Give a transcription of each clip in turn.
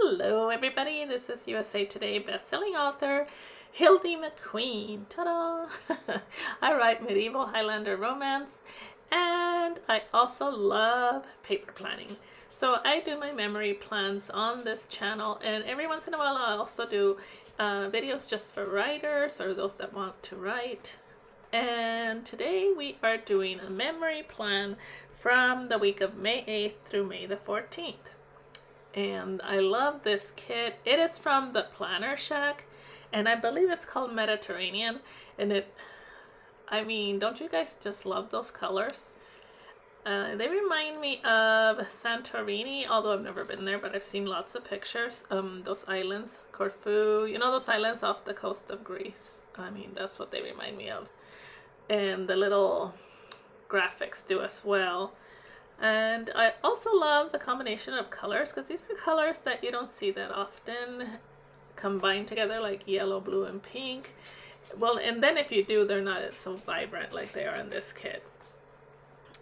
Hello everybody, this is USA Today bestselling author Hildie McQueen. Ta-da! I write medieval Highlander romance and I also love paper planning. So I do my memory plans on this channel, and every once in a while I also do videos just for writers or those that want to write. And today we are doing a memory plan from the week of May 8th through May the 14th. And I love this kit. It is from the Planner Shack, and I believe it's called Mediterranean. And I mean, don't you guys just love those colors? They remind me of Santorini, although I've never been there, but I've seen lots of pictures. Those islands, Corfu, you know, those islands off the coast of Greece. I mean, that's what they remind me of. And the little graphics do as well. And I also love the combination of colors, because these are colors that you don't see that often combined together, like yellow, blue, and pink. Well, and then if you do, they're not so vibrant like they are in this kit.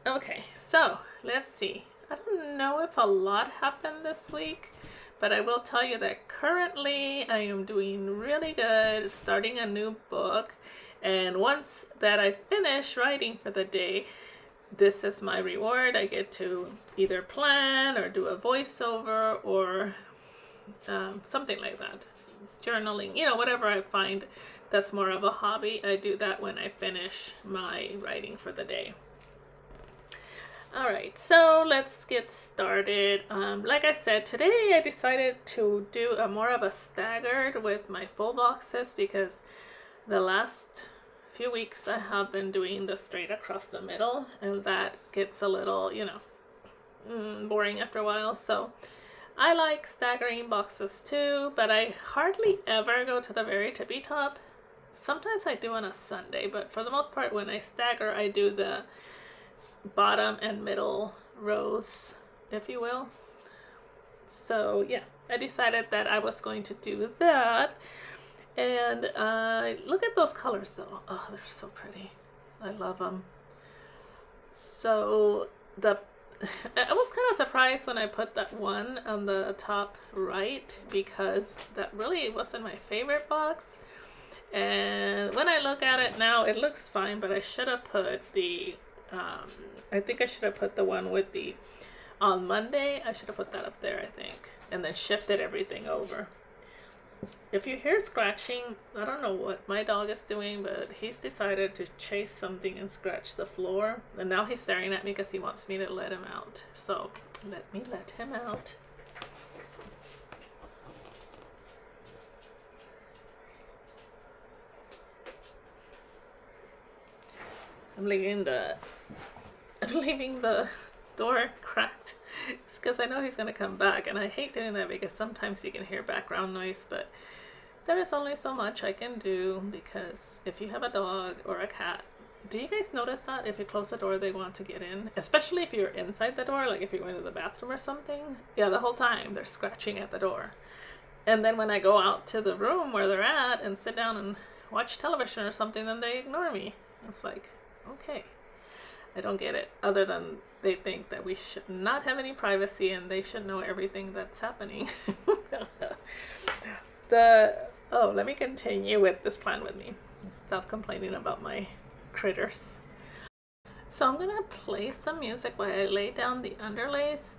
Okay, so let's see. I don't know if a lot happened this week, but I will tell you that currently I am doing really good, starting a new book. And once that I finish writing for the day, this is my reward. I get to either plan or do a voiceover or something like that. Journaling, you know, whatever I find that's more of a hobby, I do that when I finish my writing for the day. All right, so let's get started. Like I said, today I decided to do more of a staggered with my full boxes, because the last few weeks I have been doing the straight across the middle, and that gets a little, you know, boring after a while. So I like staggering boxes too, but I hardly ever go to the very tippy top. Sometimes I do on a Sunday, but for the most part when I stagger, I do the bottom and middle rows, if you will. So yeah, I decided that I was going to do that. And look at those colors though. Oh, they're so pretty. I love them. So I was kind of surprised when I put that one on the top right, because that really wasn't my favorite box. And when I look at it now, it looks fine, but I should have put the I think I should have put the one with the on Monday. I should have put that up there, I think, and then shifted everything over. If you hear scratching, I don't know what my dog is doing, but he's decided to chase something and scratch the floor. And now he's staring at me because he wants me to let him out. So let me let him out. I'm leaving the door cracked. It's because I know he's going to come back, and I hate doing that because sometimes you can hear background noise, but there is only so much I can do, because if you have a dog or a cat, do you guys notice that if you close the door they want to get in? Especially if you're inside the door, like if you're going to the bathroom or something. Yeah, the whole time they're scratching at the door. And then when I go out to the room where they're at and sit down and watch television or something, then they ignore me. It's like, okay, I don't get it, other than they think that we should not have any privacy and they should know everything that's happening. Oh, let me continue with this plan with me. Stop complaining about my critters. So I'm gonna play some music while I lay down the underlays.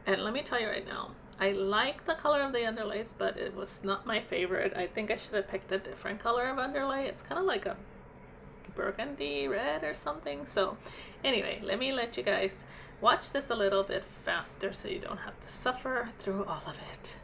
And let me tell you right now, I like the color of the underlays, but it was not my favorite. I think I should have picked a different color of underlay. It's kind of like a burgundy red or something. So anyway, let me let you guys watch this a little bit faster so you don't have to suffer through all of it.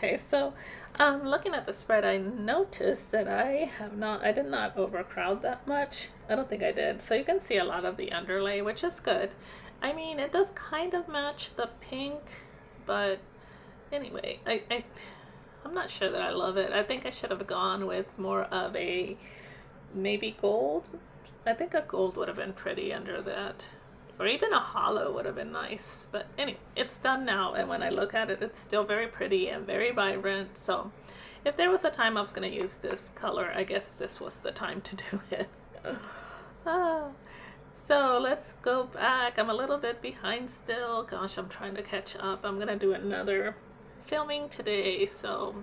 Okay, so looking at the spread, I noticed that I did not overcrowd that much. I don't think I did. So you can see a lot of the underlay, which is good. I mean, it does kind of match the pink, but anyway, I'm not sure that I love it. I think I should have gone with more of a maybe gold. I think a gold would have been pretty under that. Or even a hollow would have been nice. But anyway, it's done now. And when I look at it, it's still very pretty and very vibrant. So if there was a time I was going to use this color, I guess this was the time to do it. So let's go back. I'm a little bit behind still. Gosh, I'm trying to catch up. I'm going to do another filming today. So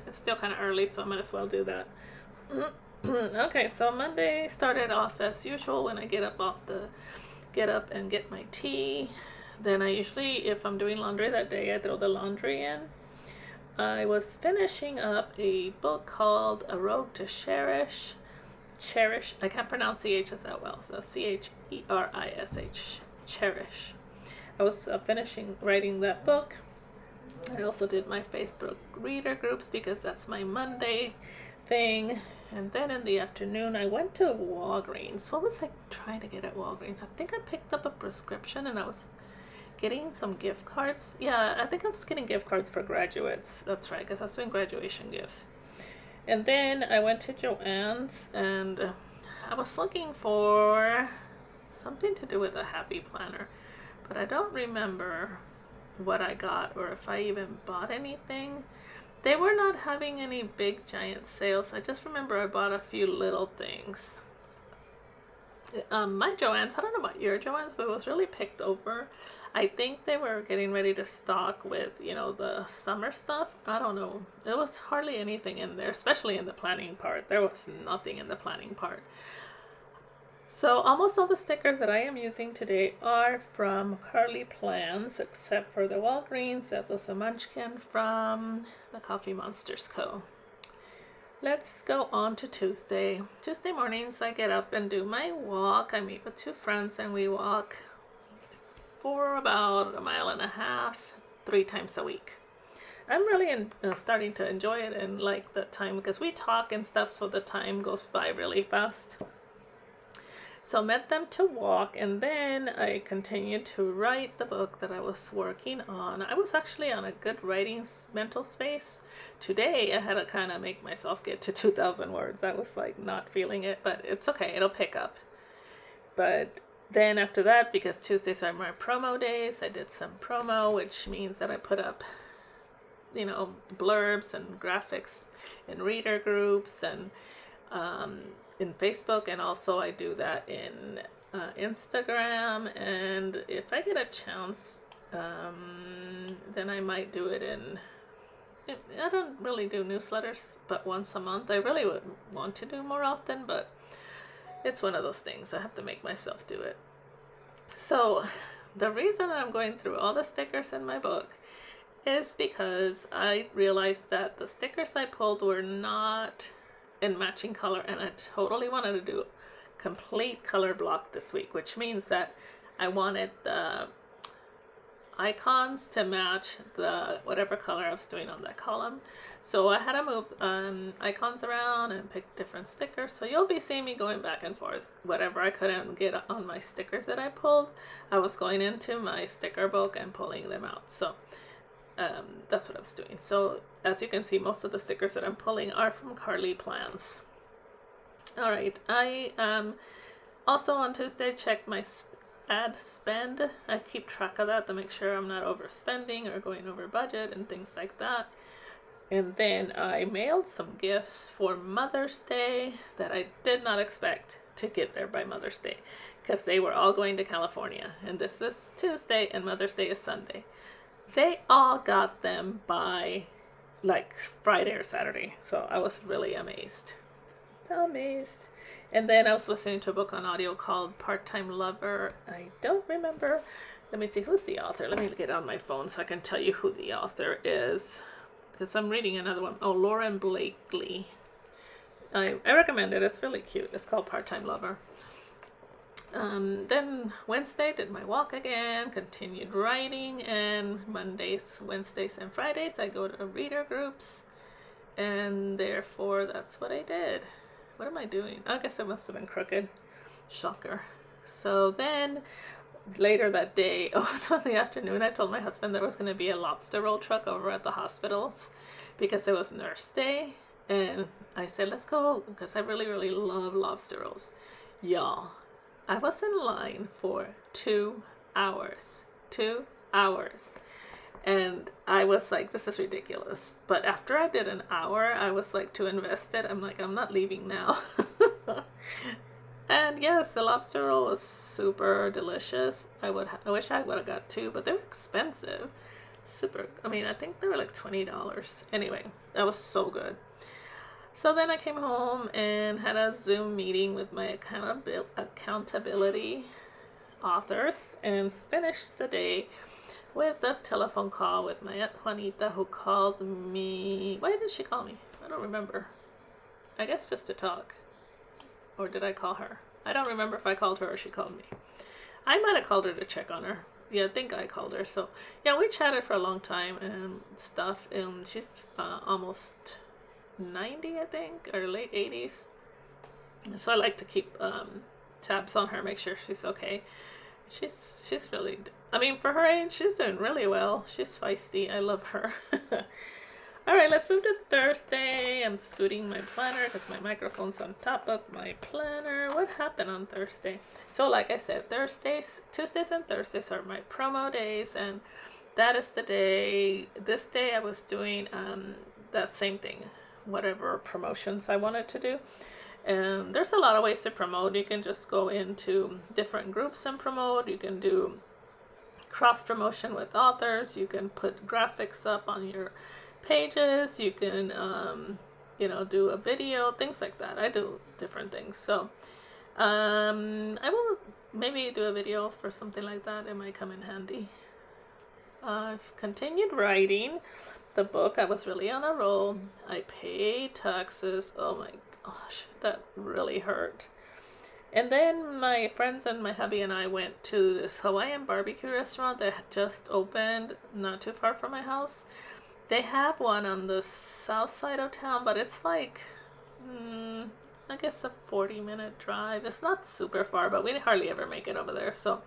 it's still kind of early, so I might as well do that. Okay, so Monday started off as usual when I get up and get my tea. Then I usually, if I'm doing laundry that day, I throw the laundry in. I was finishing up a book called A Road to Cherish. I can't pronounce the H's that well, so C-H-E-R-I-S-H, Cherish. I was finishing writing that book. I also did my Facebook reader groups because that's my Monday thing. And then in the afternoon, I went to Walgreens. What was I trying to get at Walgreens? I think I picked up a prescription and I was getting some gift cards. Yeah, I think I was getting gift cards for graduates. That's right, because I was doing graduation gifts. And then I went to Joann's and I was looking for something to do with a happy planner. But I don't remember what I got or if I even bought anything. They were not having any big giant sales. I just remember I bought a few little things. My Joann's, I don't know about your Joann's, but it was really picked over. I think they were getting ready to stock with, you know, the summer stuff. I don't know. There was hardly anything in there, especially in the planning part. There was nothing in the planning part. So almost all the stickers that I am using today are from Carly Plans, except for the Walgreens. That was a munchkin from the Coffee Monsters Co. Let's go on to Tuesday. Tuesday mornings I get up and do my walk. I meet with two friends and we walk for about 1.5 miles, 3 times a week. I'm really starting to enjoy it and like the time because we talk and stuff, so the time goes by really fast. So met them to walk, and then I continued to write the book that I was working on. I was actually on a good writing mental space. Today I had to kind of make myself get to 2,000 words. I was like not feeling it, but it's okay, it'll pick up. But then after that, because Tuesdays are my promo days, I did some promo, which means that I put up, you know, blurbs and graphics in reader groups and in Facebook, and also I do that in Instagram, and if I get a chance then I might do it in, I don't really do newsletters but once a month. I really would want to do more often, but it's one of those things I have to make myself do it. So the reason I'm going through all the stickers in my book is because I realized that the stickers I pulled were not in matching color, and I totally wanted to do complete color block this week, which means that I wanted the icons to match the whatever color I was doing on that column. So I had to move icons around and pick different stickers. So you'll be seeing me going back and forth. Whatever I couldn't get on my stickers that I pulled, I was going into my sticker book and pulling them out. So that's what I was doing. So as you can see, most of the stickers that I'm pulling are from Carly Plans. All right, I also on Tuesday checked my ad spend. I keep track of that to make sure I'm not overspending or going over budget and things like that. And then I mailed some gifts for Mother's Day that I did not expect to get there by Mother's Day, because they were all going to California, and this is Tuesday and Mother's Day is Sunday. They all got them by like Friday or Saturday, so I was really amazed. And then I was listening to a book on audio called Part-Time Lover. I don't remember. Let me see, who's the author? Let me get on my phone so I can tell you who the author is, because I'm reading another one. Oh, Lauren Blakely. I recommend it. It's really cute. It's called Part-Time Lover. Then Wednesday did my walk again, continued writing, and Mondays, Wednesdays, and Fridays I go to reader groups, and therefore that's what I did. What am I doing? I guess I must have been crooked. Shocker. So then later that day, also in the afternoon, I told my husband there was going to be a lobster roll truck over at the hospitals because it was Nurse Day, and I said let's go because I really, really love lobster rolls. Y'all, I was in line for 2 hours. 2 hours. And I was like, this is ridiculous. But after I did an hour, I was like too invested. I'm like, I'm not leaving now. And yes, the lobster roll was super delicious. I wish I would have got 2, but they were expensive. Super. I mean, I think they were like $20. Anyway, that was so good. So then I came home and had a Zoom meeting with my accountability authors and finished the day with a telephone call with my Aunt Juanita, who called me. Why did she call me? I don't remember. I guess just to talk. Or did I call her? I don't remember if I called her or she called me. I might have called her to check on her. Yeah, I think I called her. So yeah, we chatted for a long time and stuff. And she's almost 90, I think, or late 80s. So I like to keep tabs on her, make sure she's okay. She's really, I mean, for her age, she's doing really well. She's feisty. I love her. All right, let's move to Thursday. I'm scooting my planner because my microphone's on top of my planner. What happened on Thursday? So like I said, Tuesdays and Thursdays are my promo days, and that is the day. This day I was doing that same thing, whatever promotions I wanted to do. And there's a lot of ways to promote. You can just go into different groups and promote. You can do cross promotion with authors. You can put graphics up on your pages. You can you know, do a video, things like that. I do different things. So I will maybe do a video for something like that. It might come in handy. I've continued writing the book. I was really on a roll. I paid taxes. Oh my gosh, that really hurt. And then my friends and my hubby and I went to this Hawaiian barbecue restaurant that had just opened not too far from my house. They have one on the south side of town, but it's like I guess a 40-minute drive. It's not super far, but we hardly ever make it over there. So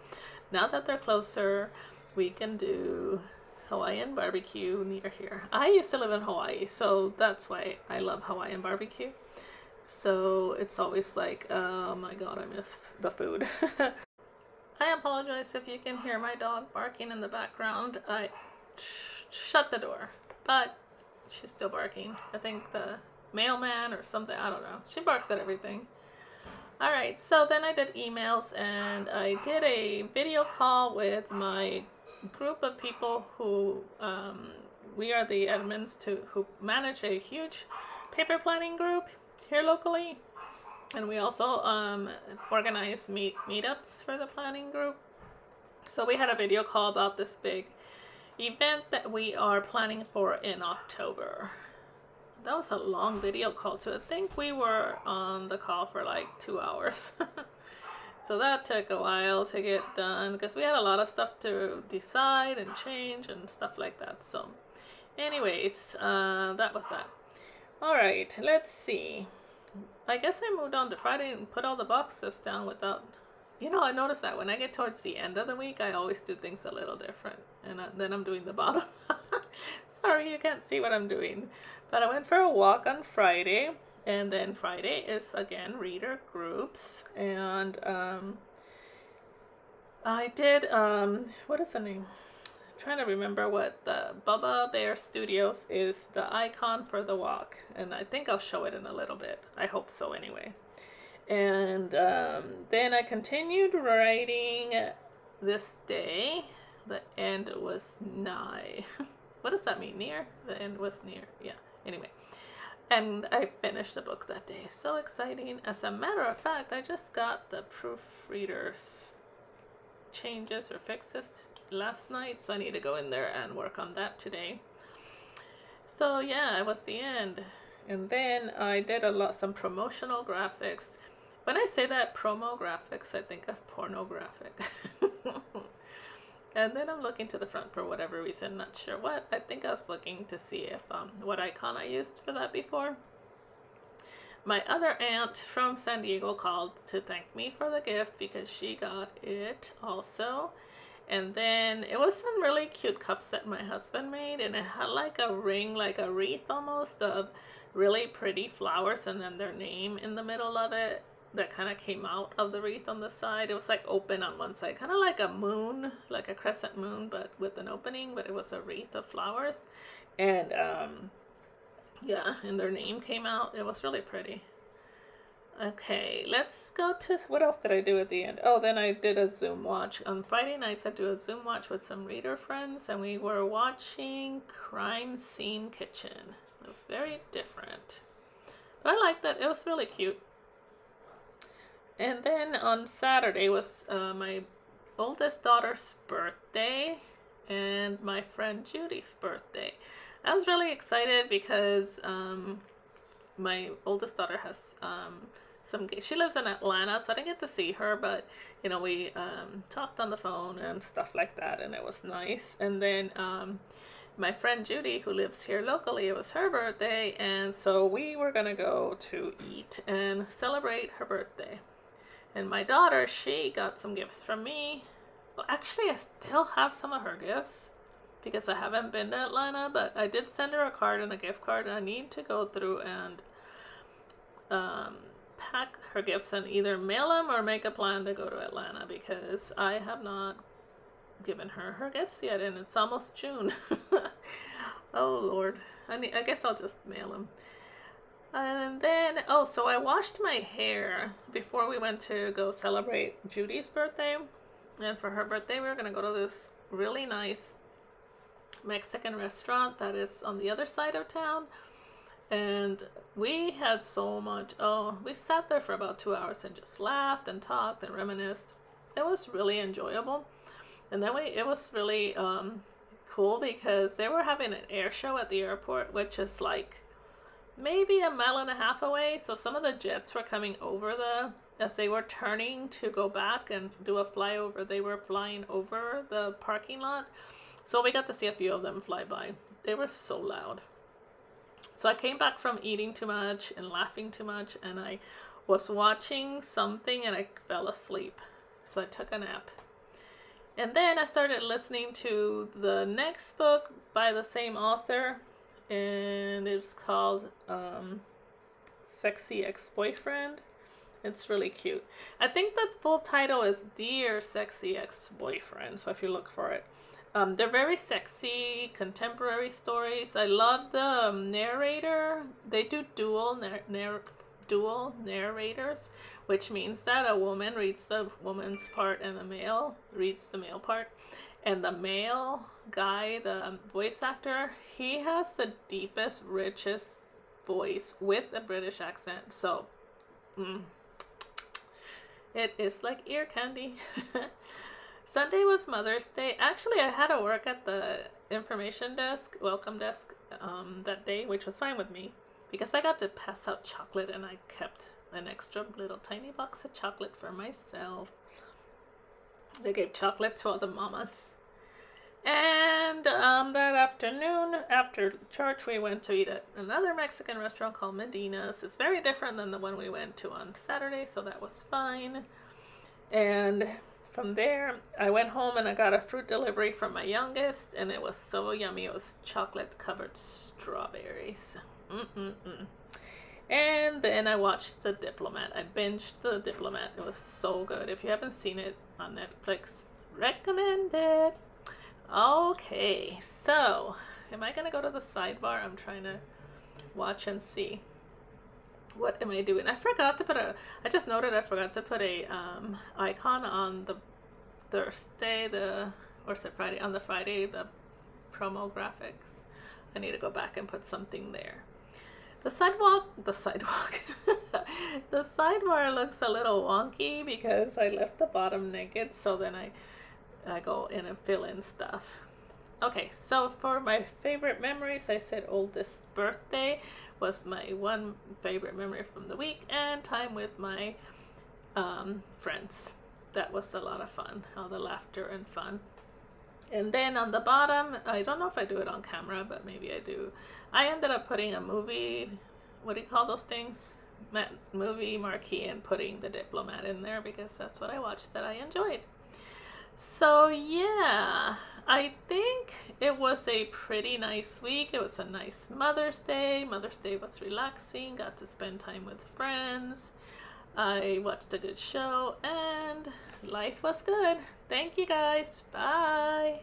now that they're closer, we can do Hawaiian barbecue near here. I used to live in Hawaii, so that's why I love Hawaiian barbecue. So it's always like, oh my god, I miss the food. I apologize if you can hear my dog barking in the background. I shut the door, but she's still barking. I think the mailman or something, I don't know. She barks at everything. Alright, so then I did emails and I did a video call with my group of people who we are the admins who manage a huge paper planning group here locally, and we also organize meetups for the planning group. So we had a video call about this big event that we are planning for in October. That was a long video call too. I think we were on the call for like 2 hours. So that took a while to get done because we had a lot of stuff to decide and change and stuff like that. So anyways, that was that. All right, let's see. I guess I moved on to Friday and put all the boxes down without, you know, I noticed that when I get towards the end of the week, I always do things a little different. And then I'm doing the bottom. Sorry, you can't see what I'm doing. But I went for a walk on Friday. And then Friday is, again, reader groups. And I did, what is the name? I'm trying to remember what the Bubba Bear Studios is the icon for the walk. And I think I'll show it in a little bit. I hope so anyway. And then I continued writing this day. The end was nigh. What does that mean? Near? The end was near. Yeah. Anyway. And I finished the book that day. So exciting. As a matter of fact, I just got the proofreaders changes or fixes last night. So I need to go in there and work on that today. So yeah, it was the end. And then I did some promotional graphics. When I say that promo graphics, I think of pornographic. And then I'm looking to the front for whatever reason, not sure what. I think I was looking to see if what icon I used for that before. My other aunt from San Diego called to thank me for the gift because she got it also. And then it was some really cute cups that my husband made, and it had like a ring, like a wreath almost, of really pretty flowers and then their name in the middle of it that kind of came out of the wreath on the side. It was like open on one side, kind of like a moon, like a crescent moon, but with an opening, but it was a wreath of flowers. And yeah, and their name came out. It was really pretty. Okay, let's go to, what else did I do at the end? Oh, then I did a Zoom watch. On Friday nights, I do a Zoom watch with some reader friends, and we were watching Crime Scene Kitchen. It was very different, but I liked that. It was really cute. And then on Saturday was my oldest daughter's birthday and my friend Judy's birthday. I was really excited because my oldest daughter has she lives in Atlanta, so I didn't get to see her, but you know, we talked on the phone and stuff like that, and it was nice. And then my friend Judy, who lives here locally, it was her birthday, and so we were gonna go to eat and celebrate her birthday. And my daughter, she got some gifts from me. Well, actually, I still have some of her gifts because I haven't been to Atlanta, but I did send her a card and a gift card, and I need to go through and pack her gifts and either mail them or make a plan to go to Atlanta because I have not given her gifts yet, and it's almost June. Oh Lord, I guess I'll just mail them. And then, oh, so I washed my hair before we went to go celebrate Judy's birthday, and for her birthday we were gonna go to this really nice Mexican restaurant that is on the other side of town. And we had so much, we sat there for about 2 hours and just laughed and talked and reminisced. It was really enjoyable. And then it was really cool because they were having an air show at the airport, which is like maybe 1.5 miles away. So some of the jets were coming over as they were turning to go back and do a flyover, they were flying over the parking lot. So we got to see a few of them fly by. They were so loud. So I came back from eating too much and laughing too much, and I was watching something and I fell asleep. So I took a nap. And then I started listening to the next book by the same author, and it's called Sexy Ex-Boyfriend. It's really cute. I think the full title is Dear Sexy Ex-Boyfriend, so if you look for it. They're very sexy, contemporary stories. I love the narrator. They do dual narrators, which means that a woman reads the woman's part and the male reads the male part. And the male guy, the voice actor, he has the deepest, richest voice with a British accent. So, it is like ear candy. Sunday was Mother's Day. Actually, I had to work at the information desk, welcome desk, that day, which was fine with me because I got to pass out chocolate and I kept an extra little tiny box of chocolate for myself. They gave chocolate to all the mamas. And that afternoon, after church, we went to eat at another Mexican restaurant called Medina's. It's very different than the one we went to on Saturday, so that was fine. And from there, I went home and I got a fruit delivery from my youngest, and it was so yummy. It was chocolate-covered strawberries. And then I watched The Diplomat. I binged The Diplomat. It was so good. If you haven't seen it on Netflix, recommend it. Okay, so am I gonna go to the sidebar? I'm trying to watch and see. What am I doing? I forgot to put I just noted I forgot to put a icon on the Thursday, Friday, on the Friday, the promo graphics. I need to go back and put something there. The sidebar looks a little wonky because I left the bottom naked, so then I go in and fill in stuff. Okay, so for my favorite memories, I said oldest birthday was my one favorite memory from the week, and time with my Friends. That was a lot of fun, all the laughter and fun. And then on the bottom, I don't know if I do it on camera, but maybe I do. I ended up putting a movie, what do you call those things? Movie marquee, and putting The Diplomat in there because that's what I watched that I enjoyed. So yeah, I think it was a pretty nice week. It was a nice Mother's Day. Mother's Day was relaxing, got to spend time with friends. I watched a good show and life was good. Thank you guys. Bye.